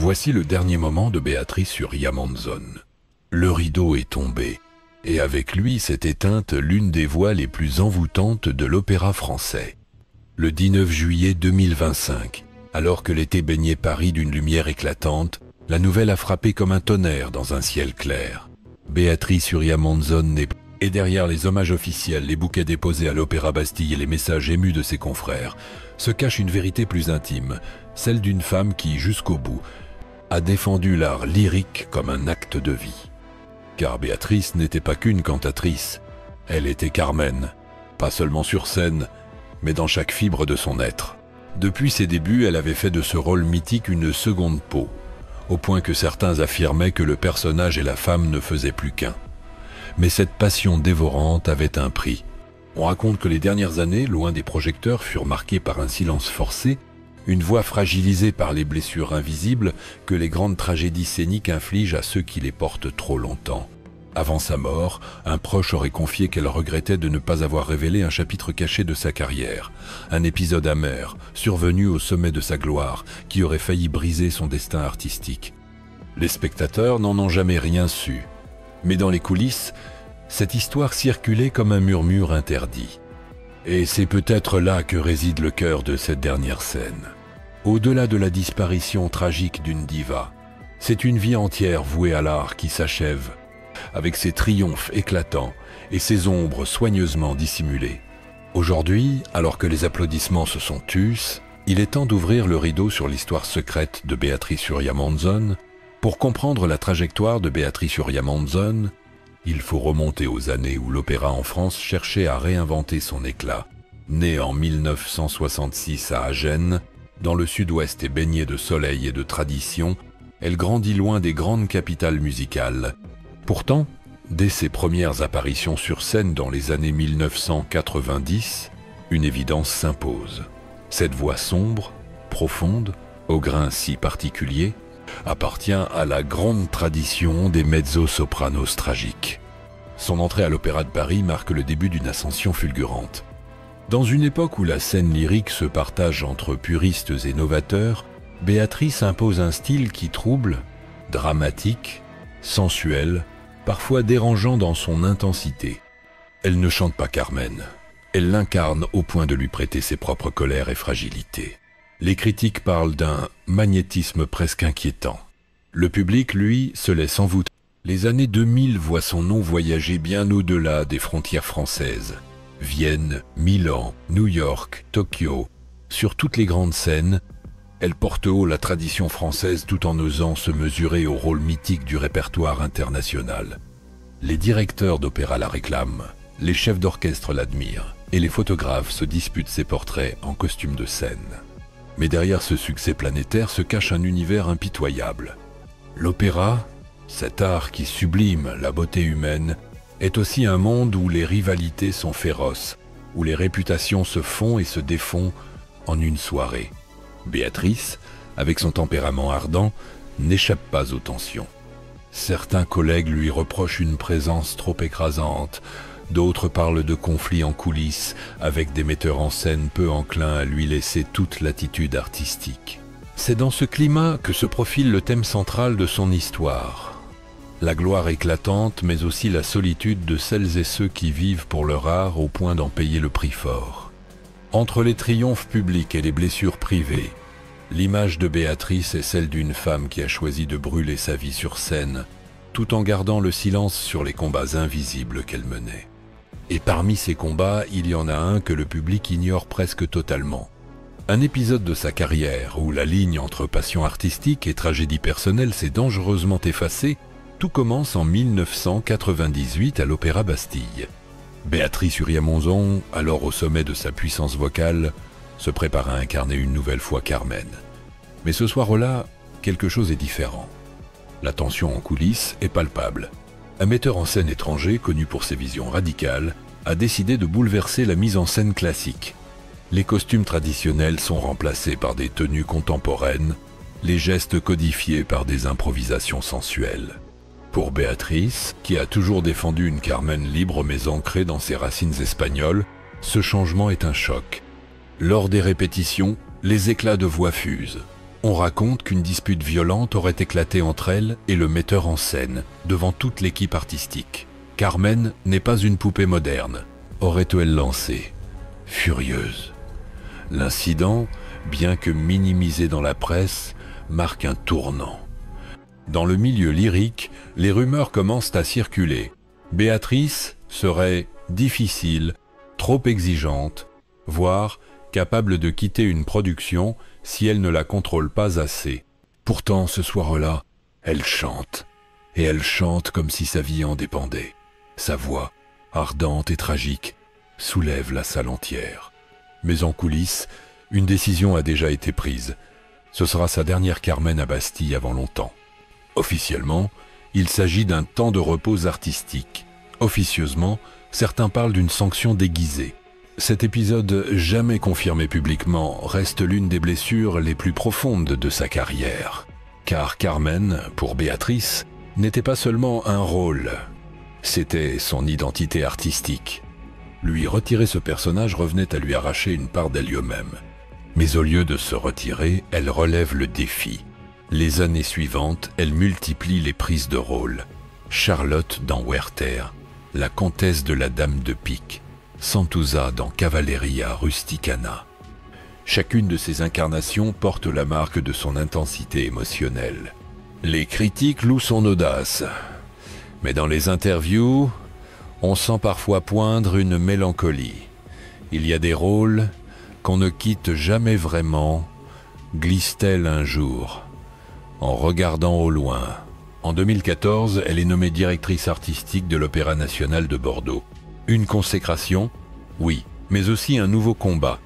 Voici le dernier moment de Béatrice Uria Monzon. Le rideau est tombé, et avec lui s'est éteinte l'une des voix les plus envoûtantes de l'opéra français. Le 19 juillet 2025, alors que l'été baignait Paris d'une lumière éclatante, la nouvelle a frappé comme un tonnerre dans un ciel clair. Béatrice Uria Monzon n'est pas. Et derrière les hommages officiels, les bouquets déposés à l'Opéra Bastille et les messages émus de ses confrères, se cache une vérité plus intime, celle d'une femme qui, jusqu'au bout, a défendu l'art lyrique comme un acte de vie. Car Béatrice n'était pas qu'une cantatrice, elle était Carmen, pas seulement sur scène, mais dans chaque fibre de son être. Depuis ses débuts, elle avait fait de ce rôle mythique une seconde peau, au point que certains affirmaient que le personnage et la femme ne faisaient plus qu'un. Mais cette passion dévorante avait un prix. On raconte que les dernières années, loin des projecteurs, furent marquées par un silence forcé, une voix fragilisée par les blessures invisibles que les grandes tragédies scéniques infligent à ceux qui les portent trop longtemps. Avant sa mort, un proche aurait confié qu'elle regrettait de ne pas avoir révélé un chapitre caché de sa carrière, un épisode amer, survenu au sommet de sa gloire, qui aurait failli briser son destin artistique. Les spectateurs n'en ont jamais rien su. Mais dans les coulisses, cette histoire circulait comme un murmure interdit. Et c'est peut-être là que réside le cœur de cette dernière scène. Au-delà de la disparition tragique d'une diva, c'est une vie entière vouée à l'art qui s'achève, avec ses triomphes éclatants et ses ombres soigneusement dissimulées. Aujourd'hui, alors que les applaudissements se sont tus, il est temps d'ouvrir le rideau sur l'histoire secrète de Béatrice Uria Monzon. Pour comprendre la trajectoire de Béatrice Uria Monzon, il faut remonter aux années où l'opéra en France cherchait à réinventer son éclat. Née en 1966 à Agen, dans le sud-ouest et baignée de soleil et de tradition, elle grandit loin des grandes capitales musicales. Pourtant, dès ses premières apparitions sur scène dans les années 1990, une évidence s'impose. Cette voix sombre, profonde, au grain si particulier, appartient à la grande tradition des mezzo-sopranos tragiques. Son entrée à l'Opéra de Paris marque le début d'une ascension fulgurante. Dans une époque où la scène lyrique se partage entre puristes et novateurs, Béatrice impose un style qui trouble, dramatique, sensuel, parfois dérangeant dans son intensité. Elle ne chante pas Carmen, elle l'incarne au point de lui prêter ses propres colères et fragilités. Les critiques parlent d'un magnétisme presque inquiétant. Le public, lui, se laisse envoûter. Les années 2000 voient son nom voyager bien au-delà des frontières françaises. Vienne, Milan, New York, Tokyo. Sur toutes les grandes scènes, elle porte haut la tradition française tout en osant se mesurer au rôle mythique du répertoire international. Les directeurs d'opéra la réclament, les chefs d'orchestre l'admirent, et les photographes se disputent ses portraits en costume de scène. Mais derrière ce succès planétaire se cache un univers impitoyable. L'opéra, cet art qui sublime la beauté humaine, est aussi un monde où les rivalités sont féroces, où les réputations se font et se défont en une soirée. Béatrice, avec son tempérament ardent, n'échappe pas aux tensions. Certains collègues lui reprochent une présence trop écrasante, d'autres parlent de conflits en coulisses avec des metteurs en scène peu enclins à lui laisser toute latitude artistique. C'est dans ce climat que se profile le thème central de son histoire. La gloire éclatante, mais aussi la solitude de celles et ceux qui vivent pour leur art au point d'en payer le prix fort. Entre les triomphes publics et les blessures privées, l'image de Béatrice est celle d'une femme qui a choisi de brûler sa vie sur scène, tout en gardant le silence sur les combats invisibles qu'elle menait. Et parmi ces combats, il y en a un que le public ignore presque totalement. Un épisode de sa carrière où la ligne entre passion artistique et tragédie personnelle s'est dangereusement effacée. Tout commence en 1998 à l'Opéra Bastille. Béatrice Uria Monzon, alors au sommet de sa puissance vocale, se prépare à incarner une nouvelle fois Carmen. Mais ce soir-là, quelque chose est différent. La tension en coulisses est palpable. Un metteur en scène étranger, connu pour ses visions radicales, a décidé de bouleverser la mise en scène classique. Les costumes traditionnels sont remplacés par des tenues contemporaines, les gestes codifiés par des improvisations sensuelles. Pour Béatrice, qui a toujours défendu une Carmen libre mais ancrée dans ses racines espagnoles, ce changement est un choc. Lors des répétitions, les éclats de voix fusent. On raconte qu'une dispute violente aurait éclaté entre elle et le metteur en scène, devant toute l'équipe artistique. Carmen n'est pas une poupée moderne, aurait-elle lancé, furieuse. L'incident, bien que minimisé dans la presse, marque un tournant. Dans le milieu lyrique, les rumeurs commencent à circuler. Béatrice serait difficile, trop exigeante, voire capable de quitter une production si elle ne la contrôle pas assez. Pourtant, ce soir-là, elle chante. Et elle chante comme si sa vie en dépendait. Sa voix, ardente et tragique, soulève la salle entière. Mais en coulisses, une décision a déjà été prise. Ce sera sa dernière Carmen à Bastille avant longtemps. Officiellement, il s'agit d'un temps de repos artistique. Officieusement, certains parlent d'une sanction déguisée. Cet épisode, jamais confirmé publiquement, reste l'une des blessures les plus profondes de sa carrière. Car Carmen, pour Béatrice, n'était pas seulement un rôle, c'était son identité artistique. Lui retirer ce personnage revenait à lui arracher une part d'elle-même. Mais au lieu de se retirer, elle relève le défi. Les années suivantes, elle multiplie les prises de rôle. Charlotte dans Werther, la comtesse de la Dame de Pique, Santuzza dans Cavalleria Rusticana. Chacune de ces incarnations porte la marque de son intensité émotionnelle. Les critiques louent son audace, mais dans les interviews, on sent parfois poindre une mélancolie. Il y a des rôles qu'on ne quitte jamais vraiment, glisse-t-elle un jour, en regardant au loin. En 2014, elle est nommée directrice artistique de l'Opéra national de Bordeaux. Une consécration, oui, mais aussi un nouveau combat.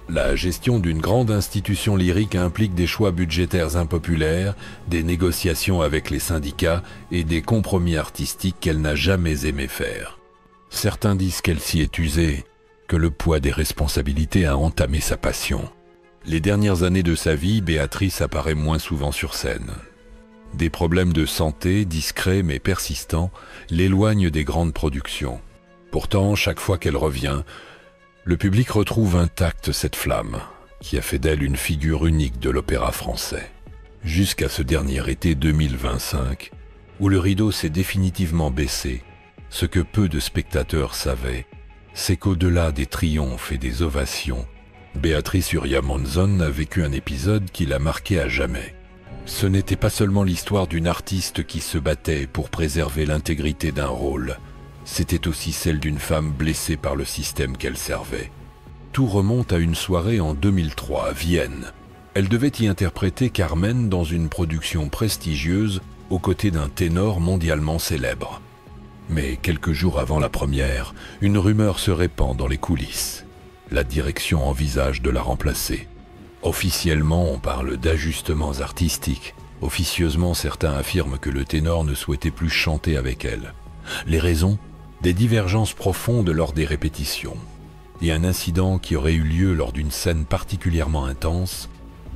La gestion d'une grande institution lyrique implique des choix budgétaires impopulaires, des négociations avec les syndicats et des compromis artistiques qu'elle n'a jamais aimé faire. Certains disent qu'elle s'y est usée, que le poids des responsabilités a entamé sa passion. Les dernières années de sa vie, Béatrice apparaît moins souvent sur scène. Des problèmes de santé, discrets mais persistants, l'éloignent des grandes productions. Pourtant, chaque fois qu'elle revient, le public retrouve intacte cette flamme, qui a fait d'elle une figure unique de l'opéra français. Jusqu'à ce dernier été 2025, où le rideau s'est définitivement baissé, ce que peu de spectateurs savaient, c'est qu'au-delà des triomphes et des ovations, Béatrice Uria Monzon a vécu un épisode qui l'a marqué à jamais. Ce n'était pas seulement l'histoire d'une artiste qui se battait pour préserver l'intégrité d'un rôle, c'était aussi celle d'une femme blessée par le système qu'elle servait. Tout remonte à une soirée en 2003 à Vienne. Elle devait y interpréter Carmen dans une production prestigieuse aux côtés d'un ténor mondialement célèbre. Mais quelques jours avant la première, une rumeur se répand dans les coulisses. La direction envisage de la remplacer. Officiellement, on parle d'ajustements artistiques. Officieusement, certains affirment que le ténor ne souhaitait plus chanter avec elle. Les raisons ? Des divergences profondes lors des répétitions et un incident qui aurait eu lieu lors d'une scène particulièrement intense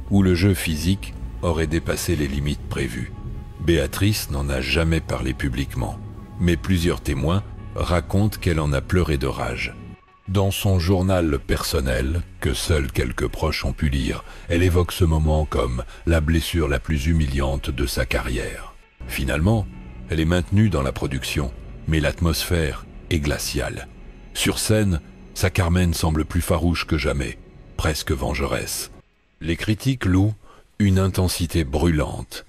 où le jeu physique aurait dépassé les limites prévues. Béatrice n'en a jamais parlé publiquement, mais plusieurs témoins racontent qu'elle en a pleuré de rage. Dans son journal personnel, que seuls quelques proches ont pu lire, elle évoque ce moment comme la blessure la plus humiliante de sa carrière. Finalement, elle est maintenue dans la production, mais l'atmosphère est glaciale. Sur scène, sa Carmen semble plus farouche que jamais, presque vengeresse. Les critiques louent une intensité brûlante,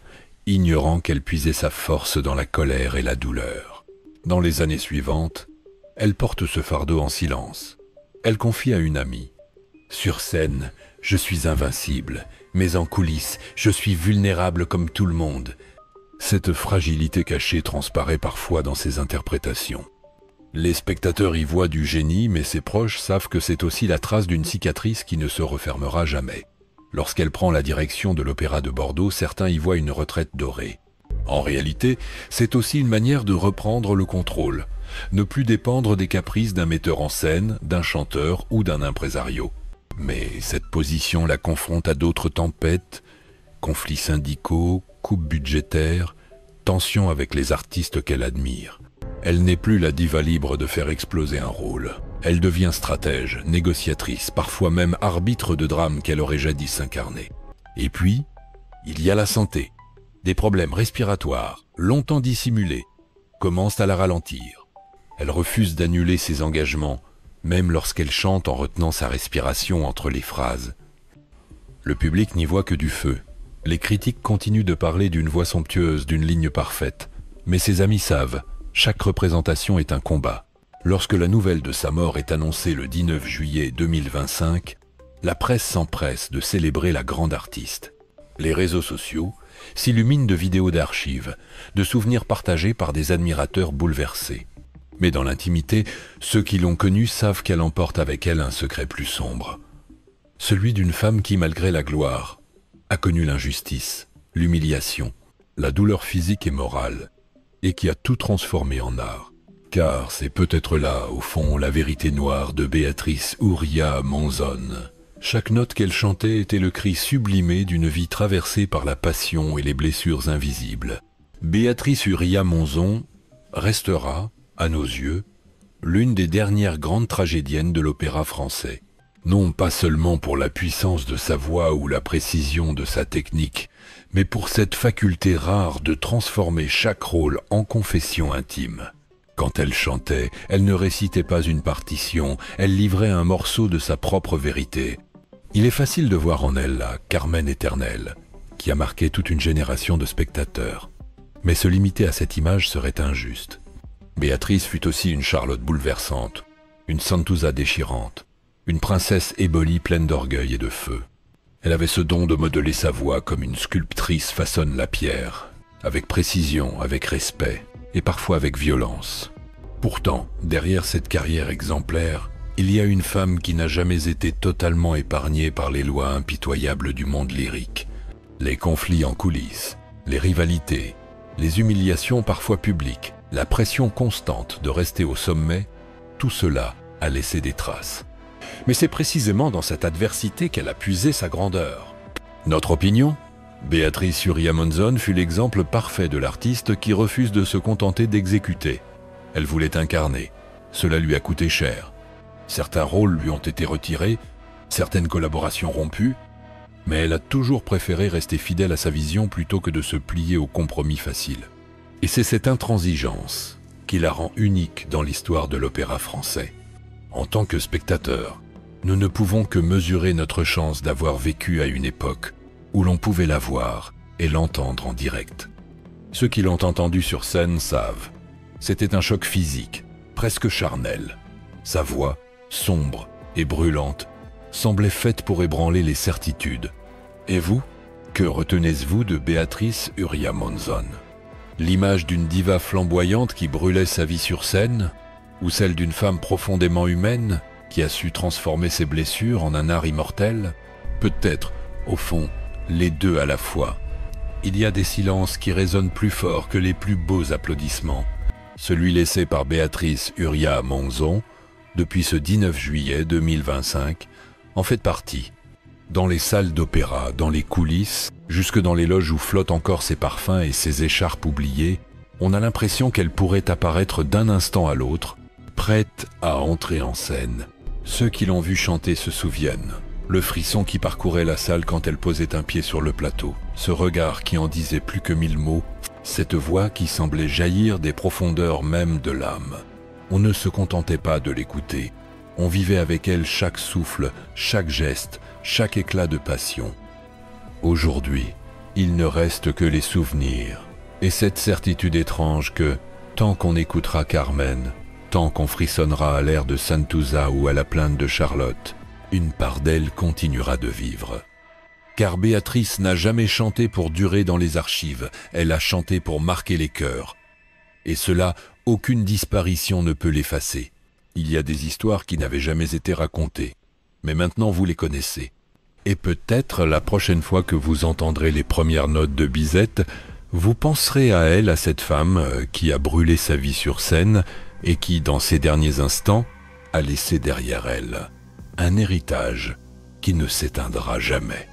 ignorant qu'elle puisait sa force dans la colère et la douleur. Dans les années suivantes, elle porte ce fardeau en silence. Elle confie à une amie. « Sur scène, je suis invincible, mais en coulisses, je suis vulnérable comme tout le monde. » Cette fragilité cachée transparaît parfois dans ses interprétations. Les spectateurs y voient du génie, mais ses proches savent que c'est aussi la trace d'une cicatrice qui ne se refermera jamais. Lorsqu'elle prend la direction de l'Opéra de Bordeaux, certains y voient une retraite dorée. En réalité, c'est aussi une manière de reprendre le contrôle, ne plus dépendre des caprices d'un metteur en scène, d'un chanteur ou d'un impresario. Mais cette position la confronte à d'autres tempêtes, conflits syndicaux, coupes budgétaires, tensions avec les artistes qu'elle admire. Elle n'est plus la diva libre de faire exploser un rôle. Elle devient stratège, négociatrice, parfois même arbitre de drame qu'elle aurait jadis incarné. Et puis, Il y a la santé. Des problèmes respiratoires, longtemps dissimulés, commencent à la ralentir. Elle refuse d'annuler ses engagements, même lorsqu'elle chante en retenant sa respiration entre les phrases. Le public n'y voit que du feu. Les critiques continuent de parler d'une voix somptueuse, d'une ligne parfaite. Mais ses amis savent, chaque représentation est un combat. Lorsque la nouvelle de sa mort est annoncée le 19 juillet 2025, la presse s'empresse de célébrer la grande artiste. Les réseaux sociaux s'illuminent de vidéos d'archives, de souvenirs partagés par des admirateurs bouleversés. Mais dans l'intimité, ceux qui l'ont connue savent qu'elle emporte avec elle un secret plus sombre. Celui d'une femme qui, malgré la gloire, a connu l'injustice, l'humiliation, la douleur physique et morale, et qui a tout transformé en art. Car c'est peut-être là, au fond, la vérité noire de Béatrice Uria Monzon. Chaque note qu'elle chantait était le cri sublimé d'une vie traversée par la passion et les blessures invisibles. Béatrice Uria Monzon restera, à nos yeux, l'une des dernières grandes tragédiennes de l'opéra français. Non pas seulement pour la puissance de sa voix ou la précision de sa technique, mais pour cette faculté rare de transformer chaque rôle en confession intime. Quand elle chantait, elle ne récitait pas une partition, elle livrait un morceau de sa propre vérité. Il est facile de voir en elle la Carmen éternelle, qui a marqué toute une génération de spectateurs. Mais se limiter à cette image serait injuste. Béatrice fut aussi une Charlotte bouleversante, une Santuzza déchirante, une princesse ébolie pleine d'orgueil et de feu. Elle avait ce don de modeler sa voix comme une sculptrice façonne la pierre, avec précision, avec respect, et parfois avec violence. Pourtant, derrière cette carrière exemplaire, il y a une femme qui n'a jamais été totalement épargnée par les lois impitoyables du monde lyrique. Les conflits en coulisses, les rivalités, les humiliations parfois publiques, la pression constante de rester au sommet, tout cela a laissé des traces. Mais c'est précisément dans cette adversité qu'elle a puisé sa grandeur. Notre opinion ? Béatrice Uria Monzon fut l'exemple parfait de l'artiste qui refuse de se contenter d'exécuter. Elle voulait incarner. Cela lui a coûté cher. Certains rôles lui ont été retirés, certaines collaborations rompues, mais elle a toujours préféré rester fidèle à sa vision plutôt que de se plier aux compromis faciles. Et c'est cette intransigeance qui la rend unique dans l'histoire de l'opéra français. En tant que spectateurs, nous ne pouvons que mesurer notre chance d'avoir vécu à une époque où l'on pouvait la voir et l'entendre en direct. Ceux qui l'ont entendu sur scène savent. C'était un choc physique, presque charnel. Sa voix, sombre et brûlante, semblait faite pour ébranler les certitudes. Et vous, que retenez-vous de Béatrice Uria Monzon ? L'image d'une diva flamboyante qui brûlait sa vie sur scène, ou celle d'une femme profondément humaine qui a su transformer ses blessures en un art immortel ? Peut-être, au fond, les deux à la fois. Il y a des silences qui résonnent plus fort que les plus beaux applaudissements. Celui laissé par Béatrice Uria Monzon, depuis ce 19 juillet 2025, en fait partie. Dans les salles d'opéra, dans les coulisses, jusque dans les loges où flottent encore ses parfums et ses écharpes oubliées, on a l'impression qu'elle pourrait apparaître d'un instant à l'autre, prête à entrer en scène. Ceux qui l'ont vue chanter se souviennent. Le frisson qui parcourait la salle quand elle posait un pied sur le plateau, ce regard qui en disait plus que 1000 mots, cette voix qui semblait jaillir des profondeurs même de l'âme. On ne se contentait pas de l'écouter, on vivait avec elle chaque souffle, chaque geste, chaque éclat de passion. Aujourd'hui, il ne reste que les souvenirs, et cette certitude étrange que, tant qu'on écoutera Carmen, tant qu'on frissonnera à l'air de Santuzza ou à la plainte de Charlotte, une part d'elle continuera de vivre. Car Béatrice n'a jamais chanté pour durer dans les archives, elle a chanté pour marquer les cœurs. Et cela, aucune disparition ne peut l'effacer. Il y a des histoires qui n'avaient jamais été racontées, mais maintenant vous les connaissez. Et peut-être la prochaine fois que vous entendrez les premières notes de Bizette, vous penserez à elle, à cette femme qui a brûlé sa vie sur scène et qui, dans ses derniers instants, a laissé derrière elle un héritage qui ne s'éteindra jamais.